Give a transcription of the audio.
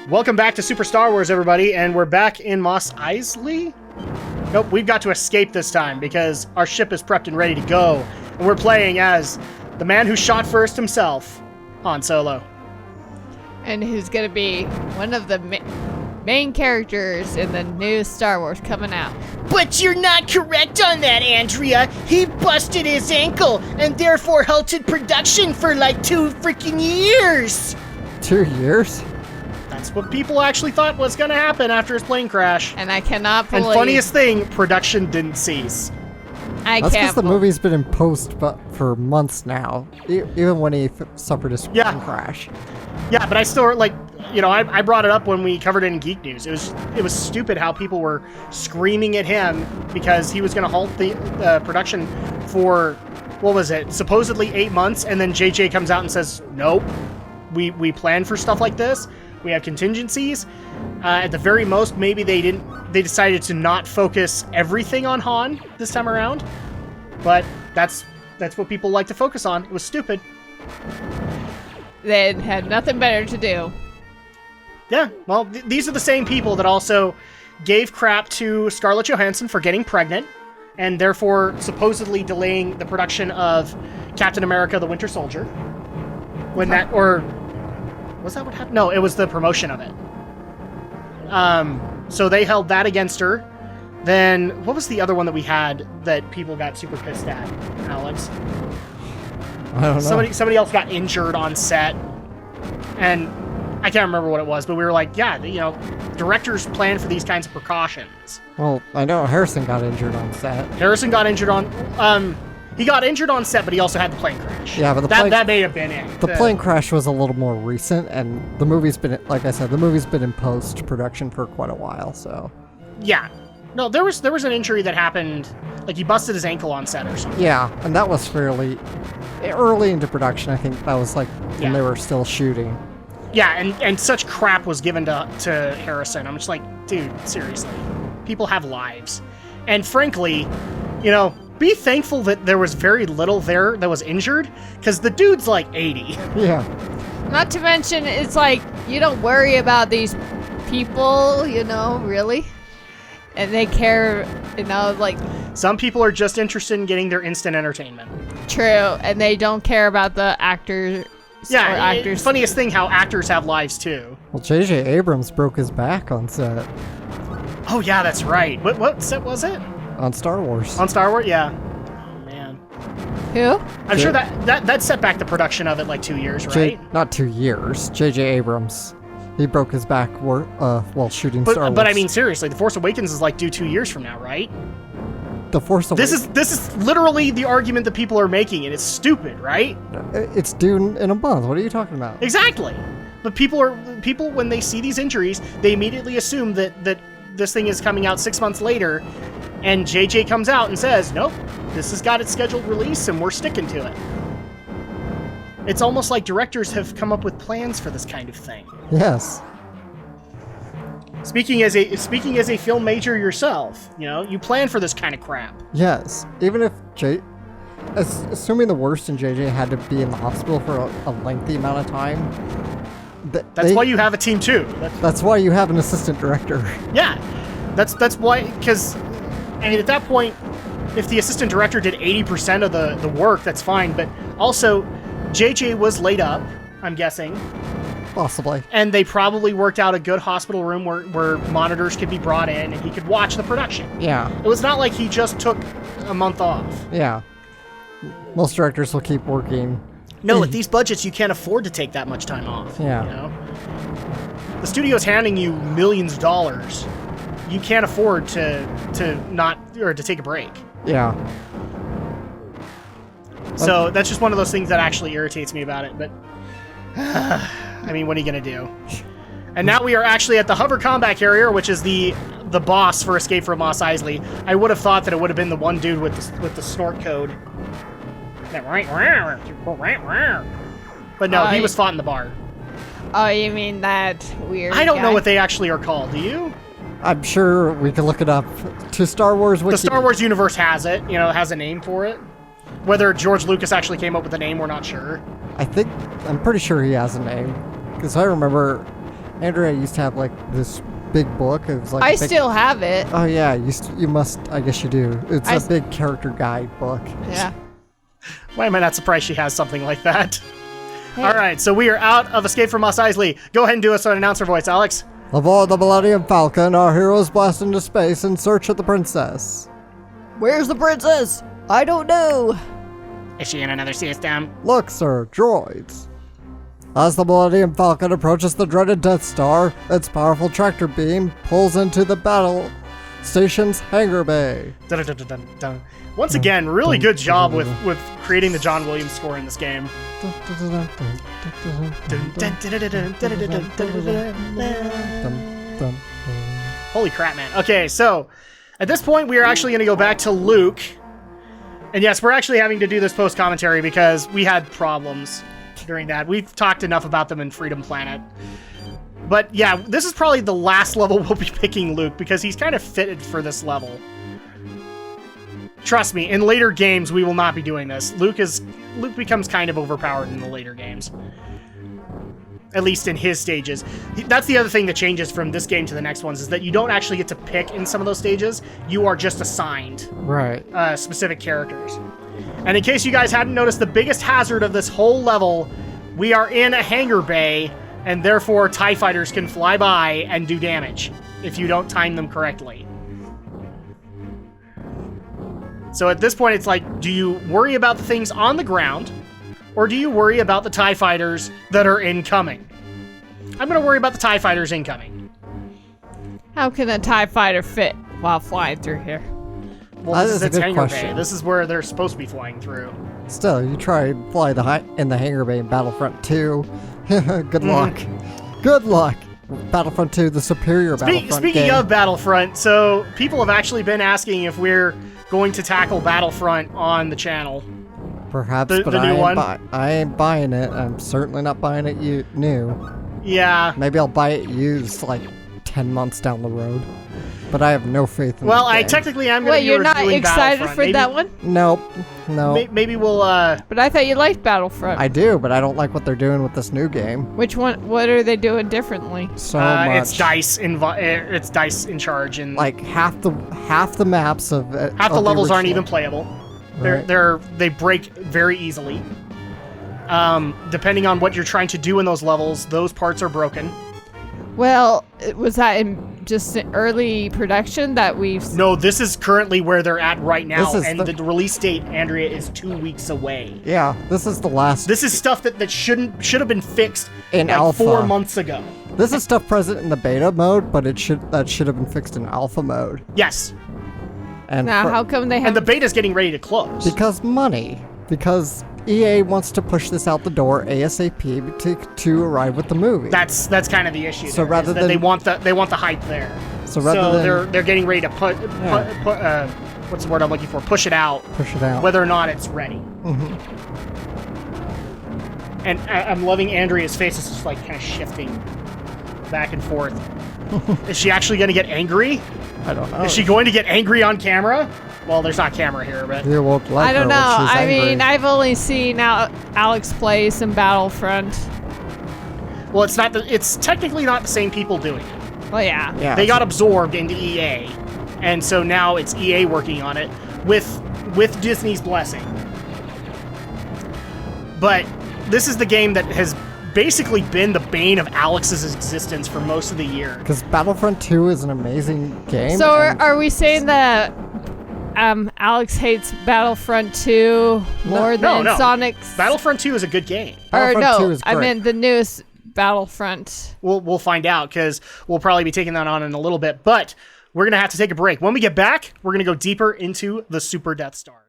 Welcome back to Super Star Wars, everybody, and we're back in Mos Eisley? Nope, we've got to escape this time because our ship is prepped and ready to go, and we're playing as the man who shot first himself, Han Solo. And who's going to be one of the main characters in the new Star Wars coming out. But you're not correct on that, Andrea. He busted his ankle and therefore halted production for like 2 freaking years. 2 years? That's what people actually thought was going to happen after his plane crash. And I cannot believe... And funniest thing, production didn't cease. That's because the movie's been in post for months now, even when he suffered his plane crash. Yeah, but I still, like, you know, I brought it up when we covered it in Geek News. It was stupid how people were screaming at him because he was going to halt the production for, what was it, supposedly 8 months, and then JJ comes out and says, nope, we plan for stuff like this. We have contingencies. At the very most, maybe they decided to not focus everything on Han this time around. But that's what people like to focus on. It was stupid. They had nothing better to do. Yeah, well, these are the same people that also gave crap to Scarlett Johansson for getting pregnant, and therefore supposedly delaying the production of Captain America: The Winter Soldier. When that, or was that what happened? No, it was the promotion of it. So they held that against her. Then, what was the other one that we had that people got super pissed at, Alex? I don't know. Somebody else got injured on set, and I can't remember what it was, but we were like, yeah, you know, directors plan for these kinds of precautions. Well, I know Harrison got injured on set. Harrison got injured on, he got injured on set, but he also had the plane crash. Yeah, but that may have been it. The plane crash was a little more recent, and the movie's been, like I said, the movie's been in post-production for quite a while, so. Yeah. No, there was an injury that happened, like he busted his ankle on set or something. Yeah, and that was fairly early into production. I think that was like when they were still shooting. Yeah, and such crap was given to Harrison. I'm just like, dude, seriously. People have lives. And frankly, you know, be thankful that there was very little there that was injured, because the dude's like 80. Yeah. Not to mention, it's like, you don't worry about these people, you know, really. And they care, you know, like... Some people are just interested in getting their instant entertainment. True, and they don't care about the actors. Yeah, it's funniest thing how actors have lives too. Well, J.J. Abrams broke his back on set. Oh yeah, that's right. What set was it? On Star Wars. On Star Wars, yeah. Oh man. Who? I'm sure that set back the production of it like 2 years, right? Not 2 years. J.J. Abrams. He broke his back while shooting Star Wars. But I mean, seriously, The Force Awakens is like due 2 years from now, right? The Force Awakens. This is literally the argument that people are making, and it's stupid, right? It's due in a month. What are you talking about? Exactly. But people when they see these injuries, they immediately assume that this thing is coming out 6 months later, and JJ comes out and says, nope, this has got its scheduled release, and we're sticking to it. It's almost like directors have come up with plans for this kind of thing. Yes. Speaking as a film major yourself, you know, you plan for this kind of crap. Yes. Even if assuming the worst and JJ had to be in the hospital for a lengthy amount of time. That's why you have a team too. That's why you have an assistant director. Yeah. That's why, because, I mean, at that point, if the assistant director did 80% of the work, that's fine. But also, JJ was laid up, I'm guessing. Possibly. And they probably worked out a good hospital room where monitors could be brought in and he could watch the production. Yeah. It was not like he just took a month off. Yeah. Most directors will keep working. No, at these budgets, you can't afford to take that much time off. Yeah. You know? The studio's handing you millions of dollars. You can't afford to take a break. Yeah. So that's just one of those things that actually irritates me about it, but I mean, what are you gonna do? And now we are actually at the hover combat carrier, which is the boss for Escape from Mos Eisley. I would have thought that it would have been the one dude with the snort code. But no, he was fought in the bar. Oh, you mean that weird I don't know what they actually are called, do you? I'm sure we can look it up. To Star Wars Wiki. The Star Wars universe has it, you know, has a name for it. Whether George Lucas actually came up with a name, we're not sure. I'm pretty sure he has a name. Because I remember Andrea used to have like this big book. It was like I a big, still have it. Oh yeah, you must. I guess you do. It's a big character guide book. Yeah. Why am I not surprised she has something like that? Hey. All right, so we are out of Escape from Mos Eisley. Go ahead and do us an announcer voice, Alex. Aboard the Millennium Falcon, our heroes blast into space in search of the princess. Where's the princess? I don't know. Is she in another system? Look, sir, droids. As the Millennium Falcon approaches the dreaded Death Star, its powerful tractor beam pulls into the battle station's hangar bay. Dun, dun, dun, dun, dun. Once again, really good job with creating the John Williams score in this game. Holy crap, man. Okay, so at this point, we are actually going to go back to Luke. And yes, we're actually having to do this post-commentary because we had problems during that. We've talked enough about them in Freedom Planet. But yeah, this is probably the last level we'll be picking Luke because he's kind of fitted for this level. Trust me, in later games, we will not be doing this. Luke becomes kind of overpowered in the later games. At least in his stages. That's the other thing that changes from this game to the next ones, is that you don't actually get to pick in some of those stages. You are just assigned specific characters. And in case you guys hadn't noticed, the biggest hazard of this whole level, we are in a hangar bay, and therefore TIE fighters can fly by and do damage if you don't time them correctly. So at this point, it's like, do you worry about the things on the ground, or do you worry about the TIE fighters that are incoming? I'm going to worry about the TIE fighters incoming. How can a TIE fighter fit while flying through here? Well, this is its hangar bay. This is where they're supposed to be flying through. Still, you try to fly in the hangar bay in Battlefront 2. Good luck. Good luck. Battlefront 2, the superior Battlefront Speaking game. of Battlefront, so people have actually been asking if we're going to tackle Battlefront on the channel. Perhaps, the but new one. I ain't buying it. I'm certainly not buying it new. Yeah. Maybe I'll buy it used like 10 months down the road. But I have no faith in Well, the game. I technically am going to be Wait, you're not reviewing excited Battlefront. for that one? Nope. No. Maybe we'll, But I thought you liked Battlefront. I do, but I don't like what they're doing with this new game. Which one? What are they doing differently? So much. It's DICE in charge, and like half the maps of half the levels aren't even playable. Right. They break very easily. Depending on what you're trying to do in those levels, those parts are broken. Well, was that in just early production that we've... No, this is currently where they're at right now, and the release date, Andrea, is 2 weeks away. Yeah, this is the last... This is stuff that should have been fixed in like alpha 4 months ago. This is stuff present in the beta mode, but that should have been fixed in alpha mode. Yes. And now, how come they have... And the beta's getting ready to close. Because money. Because EA wants to push this out the door ASAP to arrive with the movie. That's kind of the issue. So rather than they want the hype there. So rather than they're getting ready to put what's the word I'm looking for? Push it out. Push it out. Whether or not it's ready. Mm-hmm. And I'm loving Andrea's face. It's just like kind of shifting back and forth. Is she actually going to get angry? I don't know. Is she going to get angry on camera? Well, there's not camera here, but you won't like I don't her know. when she's angry. mean, I've only seen Alex play some Battlefront. Well, it's technically not the same people doing it. Well, yeah. They got absorbed into EA, and so now it's EA working on it with Disney's blessing. But this is the game that has basically been the bane of Alex's existence for most of the year. Because Battlefront 2 is an amazing game. So are we saying that Alex hates Battlefront 2 more than Sonic's? Battlefront 2 is a good game. Battlefront 2 is great. I meant the newest Battlefront. We'll find out, because we'll probably be taking that on in a little bit. But we're going to have to take a break. When we get back, we're going to go deeper into the Super Death Star.